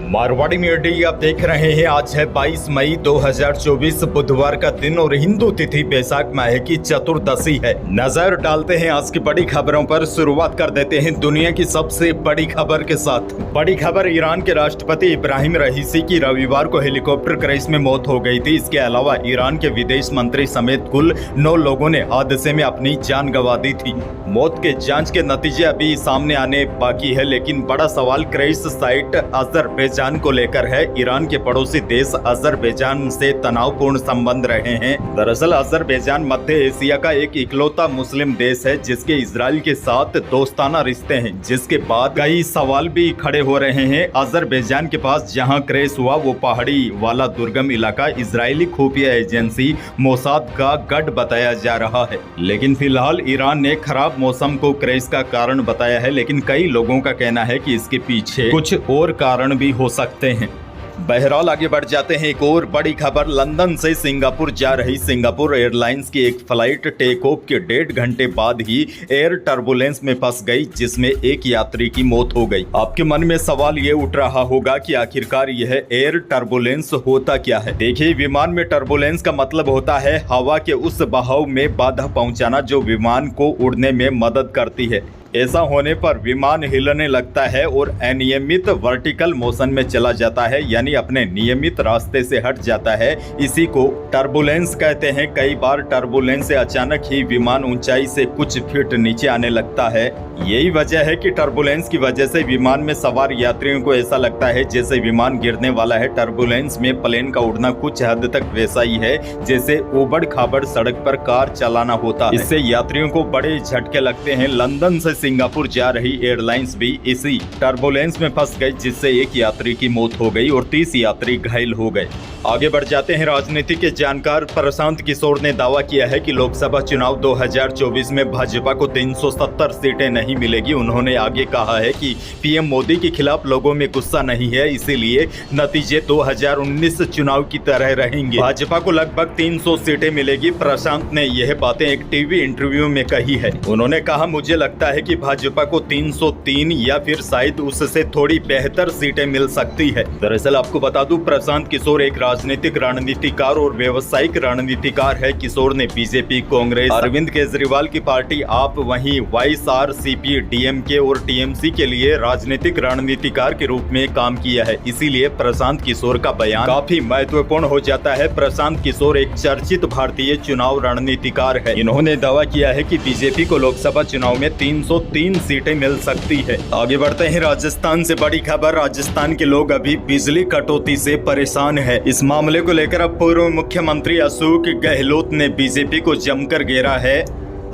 Marwari media आप देख रहे हैं। आज है 22 मई 2024 बुधवार का दिन और हिंदू तिथि बैसाख माह की चतुर्दशी है। नजर डालते हैं आज की बड़ी खबरों पर। शुरुआत कर देते हैं दुनिया की सबसे बड़ी खबर के साथ। बड़ी खबर, ईरान के राष्ट्रपति इब्राहिम रईसी की रविवार को हेलीकॉप्टर क्रैश में मौत हो गई थी। इसके अलावा ईरान के विदेश मंत्री समेत कुल 9 लोगों ने हादसे में अपनी जान गंवा दी थी। मौत के जांच के नतीजे अभी सामने आने बाकी है, लेकिन बड़ा सवाल क्रैश साइट अजरबैजान को लेकर है। ईरान के पड़ोसी देश अजरबैजान से तनावपूर्ण संबंध रहे हैं। दरअसल अजरबैजान मध्य एशिया का एक इकलौता मुस्लिम देश है जिसके इजराइल के साथ दोस्ताना रिश्ते हैं, जिसके बाद कई सवाल भी खड़े हो रहे हैं। अजरबैजान के पास जहां क्रैश हुआ वो पहाड़ी वाला दुर्गम इलाका इजरायली खुफिया एजेंसी मोसाद का गढ़ बताया जा रहा है, लेकिन फिलहाल ईरान ने खराब मौसम को क्रैश का कारण बताया है। लेकिन कई लोगों का कहना है कि इसके पीछे कुछ और कारण भी हो सकते हैं। बहरहाल आगे बढ़ जाते हैं। एक और बड़ी खबर, लंदन से सिंगापुर जा रही सिंगापुर एयरलाइंस की एक फ्लाइट टेक ऑफ के 1.5 घंटे बाद ही एयर टर्बुलेंस में फंस गई, जिसमें एक यात्री की मौत हो गई। आपके मन में सवाल ये उठ रहा होगा कि आखिरकार यह एयर टर्बुलेंस होता क्या है। देखिए, विमान में टर्बुलेंस का मतलब होता है हवा के उस बहाव में बाधा पहुंचाना जो विमान को उड़ने में मदद करती है। ऐसा होने पर विमान हिलने लगता है और अनियमित वर्टिकल मोशन में चला जाता है, यानी अपने नियमित रास्ते से हट जाता है। इसी को टर्बुलेंस कहते हैं। कई बार टर्बुलेंस से अचानक ही विमान ऊंचाई से कुछ फीट नीचे आने लगता है। यही वजह है कि टर्बुलेंस की वजह से विमान में सवार यात्रियों को ऐसा लगता है जैसे विमान गिरने वाला है। टर्बुलेंस में प्लेन का उड़ना कुछ हद तक वैसा ही है जैसे उबड़ खाबड़ सड़क पर कार चलाना होता है। इससे यात्रियों को बड़े झटके लगते हैं। लंदन से सिंगापुर जा रही एयरलाइंस भी इसी टर्बुलेंस में फंस गई, जिससे एक यात्री की मौत हो गई और 30 यात्री घायल हो गए। आगे बढ़ जाते हैं। राजनीति के जानकार प्रशांत किशोर ने दावा किया है कि लोकसभा चुनाव 2024 में भाजपा को 370 सीटें नहीं मिलेगी। उन्होंने आगे कहा है कि पीएम मोदी के खिलाफ लोगों में गुस्सा नहीं है, इसीलिए नतीजे 2019 चुनाव की तरह रहेंगे। भाजपा को लगभग 300 सीटें मिलेगी। प्रशांत ने यह बातें एक टीवी इंटरव्यू में कही है। उन्होंने कहा, मुझे लगता है कि भाजपा को 303 या फिर शायद उससे थोड़ी बेहतर सीटें मिल सकती है। दरअसल आपको बता दूं, प्रशांत किशोर एक राजनीतिक रणनीतिकार और व्यवसायिक रणनीतिकार है। किशोर ने बीजेपी, कांग्रेस, अरविंद केजरीवाल की पार्टी आप, वहीं वाईएसआरसीपी, डीएमके और टीएमसी के लिए राजनीतिक रणनीतिकार के रूप में काम किया है। इसीलिए प्रशांत किशोर का बयान काफी महत्वपूर्ण हो जाता है। प्रशांत किशोर एक चर्चित भारतीय चुनाव रणनीतिकार है। इन्होंने दावा किया है कि बीजेपी को लोकसभा चुनाव में 303 सीटें मिल सकती है। आगे बढ़ते हैं। राजस्थान से बड़ी खबर, राजस्थान के लोग अभी बिजली कटौती से परेशान है। इस मामले को लेकर अब पूर्व मुख्यमंत्री अशोक गहलोत ने बीजेपी को जमकर घेरा है।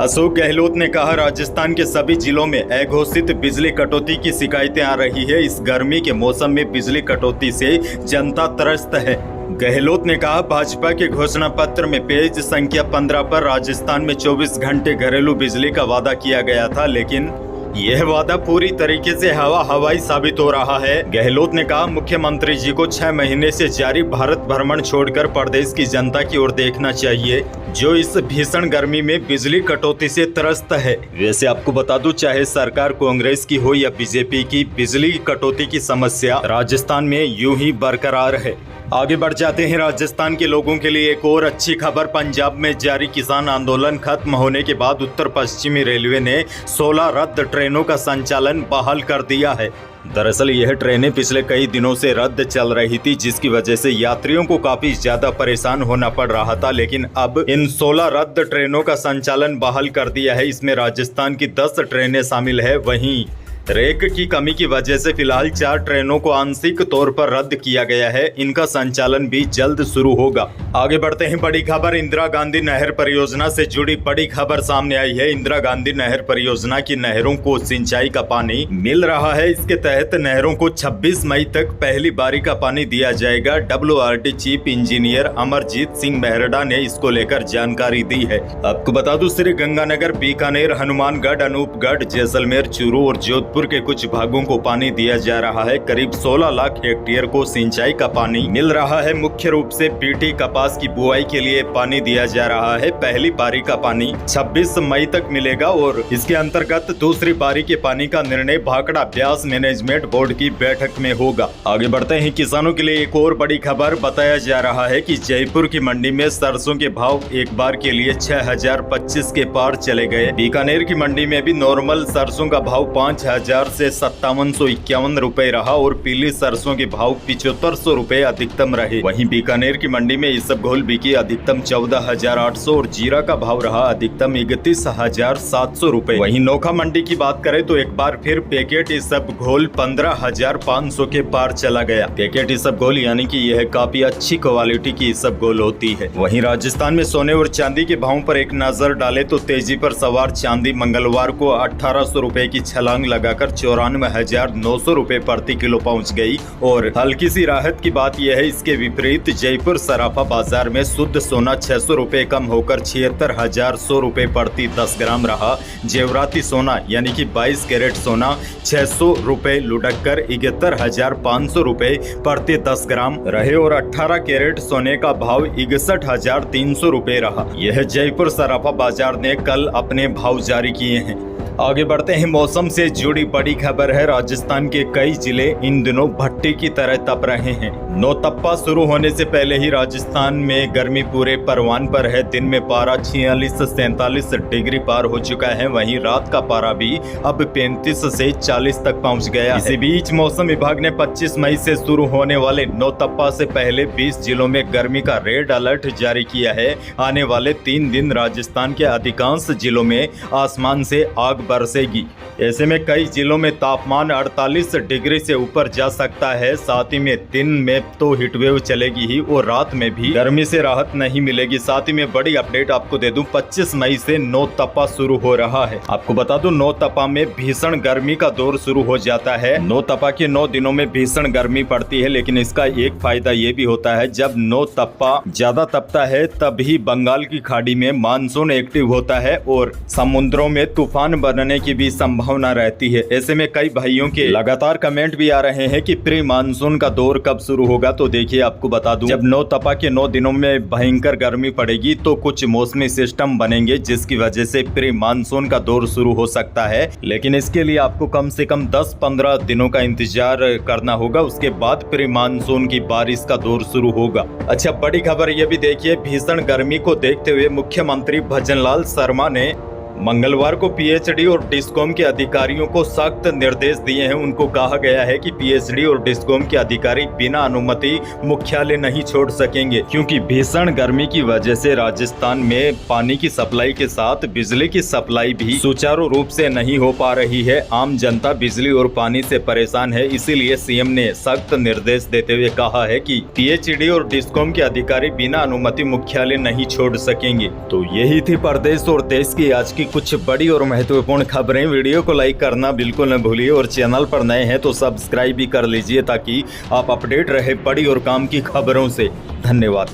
अशोक गहलोत ने कहा, राजस्थान के सभी जिलों में अघोषित बिजली कटौती की शिकायतें आ रही है। इस गर्मी के मौसम में बिजली कटौती से जनता त्रस्त है। गहलोत ने कहा, भाजपा के घोषणा पत्र में पेज संख्या 15 पर राजस्थान में 24 घंटे घरेलू बिजली का वादा किया गया था, लेकिन यह वादा पूरी तरीके से हवाई साबित हो रहा है। गहलोत ने कहा, मुख्यमंत्री जी को 6 महीने से जारी भारत भ्रमण छोड़कर प्रदेश की जनता की ओर देखना चाहिए, जो इस भीषण गर्मी में बिजली कटौती से त्रस्त है। वैसे आपको बता दूं, चाहे सरकार कांग्रेस की हो या बीजेपी की, बिजली कटौती की समस्या राजस्थान में यूं ही बरकरार है। आगे बढ़ जाते हैं। राजस्थान के लोगों के लिए एक और अच्छी खबर, पंजाब में जारी किसान आंदोलन खत्म होने के बाद उत्तर पश्चिमी रेलवे ने 16 रद्द ट्रेनों का संचालन बहाल कर दिया है। दरअसल यह ट्रेनें पिछले कई दिनों से रद्द चल रही थी, जिसकी वजह से यात्रियों को काफी ज्यादा परेशान होना पड़ रहा था। लेकिन अब इन 16 रद्द ट्रेनों का संचालन बहाल कर दिया है। इसमें राजस्थान की 10 ट्रेनें शामिल है। वहीं रेक की कमी की वजह से फिलहाल 4 ट्रेनों को आंशिक तौर पर रद्द किया गया है। इनका संचालन भी जल्द शुरू होगा। आगे बढ़ते हैं। बड़ी खबर, इंदिरा गांधी नहर परियोजना से जुड़ी बड़ी खबर सामने आई है। इंदिरा गांधी नहर परियोजना की नहरों को सिंचाई का पानी मिल रहा है। इसके तहत नहरों को 26 मई तक पहली बारी का पानी दिया जाएगा। WRT chief engineer Amarjeet Singh Mehrda ने इसको लेकर जानकारी दी है। आपको बता दूं, श्री गंगानगर, बीकानेर, हनुमानगढ़, अनूपगढ़, जैसलमेर, चूरू और जोधपुर जयपुर के कुछ भागों को पानी दिया जा रहा है। करीब 16 लाख हेक्टेयर को सिंचाई का पानी मिल रहा है। मुख्य रूप से बीटी कपास की बुआई के लिए पानी दिया जा रहा है। पहली पारी का पानी 26 मई तक मिलेगा और इसके अंतर्गत दूसरी पारी के पानी का निर्णय भाखड़ा ब्यास मैनेजमेंट बोर्ड की बैठक में होगा। आगे बढ़ते हैं, किसानों के लिए एक और बड़ी खबर बताया जा रहा है कि जयपुर की मंडी में सरसों के भाव एक बार के लिए 6025 के पार चले गए। बीकानेर की मंडी में भी नॉर्मल सरसों का भाव 5000 से 5751 रुपए रहा और पीली सरसों के भाव 7500 रुपए अधिकतम रहे। वहीं बीकानेर की मंडी में इसबगोल बिकी अधिकतम 14800 और जीरा का भाव रहा अधिकतम 31700 रुपए। वहीं नोखा मंडी की बात करें तो एक बार फिर पैकेट इसबगोल 15500 के पार चला गया। पैकेट इसबगोल यानी कि यह काफी अच्छी क्वालिटी की इसबगोल होती है। वहीं राजस्थान में सोने और चांदी के भावों पर एक नजर डाले तो तेजी पर सवार चांदी मंगलवार को 1800 रुपए की छलांग लगाकर 94,900 रुपए प्रति किलो पहुंच गई और हल्की सी राहत की बात यह है, इसके विपरीत जयपुर सराफा बाजार में शुद्ध सोना 600 रुपए कम होकर 76,100 रुपए प्रति 10 ग्राम रहा। जेवराती सोना यानी कि 22 कैरेट सोना 600 रुपए लुढ़क कर 71,500 रुपए प्रति 10 ग्राम रहे और 18 कैरेट सोने का भाव 61,300 रुपए रहा। यह जयपुर सराफा बाजार ने कल अपने भाव जारी किए हैं। आगे बढ़ते हैं, मौसम से जुड़ी बड़ी खबर है। राजस्थान के कई जिले इन दिनों भट्टी की तरह तप रहे हैं। नौतप्पा शुरू होने से पहले ही राजस्थान में गर्मी पूरे परवान पर है। दिन में पारा 46 से 47 डिग्री पार हो चुका है। वहीं रात का पारा भी अब 35 से 40 तक पहुंच गया है। इसी बीच मौसम विभाग ने 25 मई से शुरू होने वाले नौतप्पा से पहले 20 जिलों में गर्मी का रेड अलर्ट जारी किया है। आने वाले 3 दिन राजस्थान के अधिकांश जिलों में आसमान से आग बरसेगी। ऐसे में कई जिलों में तापमान 48 डिग्री से ऊपर जा सकता है। साथ ही में दिन में तो हीटवेव चलेगी ही और रात में भी गर्मी से राहत नहीं मिलेगी। साथ ही में बड़ी अपडेट आपको दे दूं, 25 मई से नौतप्पा शुरू हो रहा है। आपको बता दूं, नौतप्पा में भीषण गर्मी का दौर शुरू हो जाता है। नौतप्पा के 9 दिनों में भीषण गर्मी पड़ती है, लेकिन इसका एक फायदा ये भी होता है, जब नौतप्पा ज्यादा तपता है तभी बंगाल की खाड़ी में मानसून एक्टिव होता है और समुद्रों में तूफान बनने की भी संभावना रहती है। ऐसे में कई भाइयों के लगातार कमेंट भी आ रहे हैं कि प्री मानसून का दौर कब शुरू होगा। तो देखिए, आपको बता दूं, जब नौतप्पा के 9 दिनों में भयंकर गर्मी पड़ेगी तो कुछ मौसमी सिस्टम बनेंगे जिसकी वजह से प्री मानसून का दौर शुरू हो सकता है। लेकिन इसके लिए आपको कम से कम 10-15 दिनों का इंतजार करना होगा। उसके बाद प्री मानसून की बारिश का दौर शुरू होगा। अच्छा, बड़ी खबर ये भी देखिए, भीषण गर्मी को देखते हुए मुख्यमंत्री भजनलाल शर्मा ने मंगलवार को पीएचडी और डिस्कॉम के अधिकारियों को सख्त निर्देश दिए हैं। उनको कहा गया है कि पीएचडी और डिस्कॉम के अधिकारी बिना अनुमति मुख्यालय नहीं छोड़ सकेंगे, क्योंकि भीषण गर्मी की वजह से राजस्थान में पानी की सप्लाई के साथ बिजली की सप्लाई भी सुचारू रूप से नहीं हो पा रही है। आम जनता बिजली और पानी से परेशान है। इसीलिए सीएम ने सख्त निर्देश देते हुए कहा है कि पीएचडी और डिस्कॉम के अधिकारी बिना अनुमति मुख्यालय नहीं छोड़ सकेंगे। तो यही थी प्रदेश और देश की आज की कुछ बड़ी और महत्वपूर्ण खबरें। वीडियो को लाइक करना बिल्कुल न भूलिए और चैनल पर नए हैं तो सब्सक्राइब भी कर लीजिए ताकि आप अपडेट रहे बड़ी और काम की खबरों से। धन्यवाद।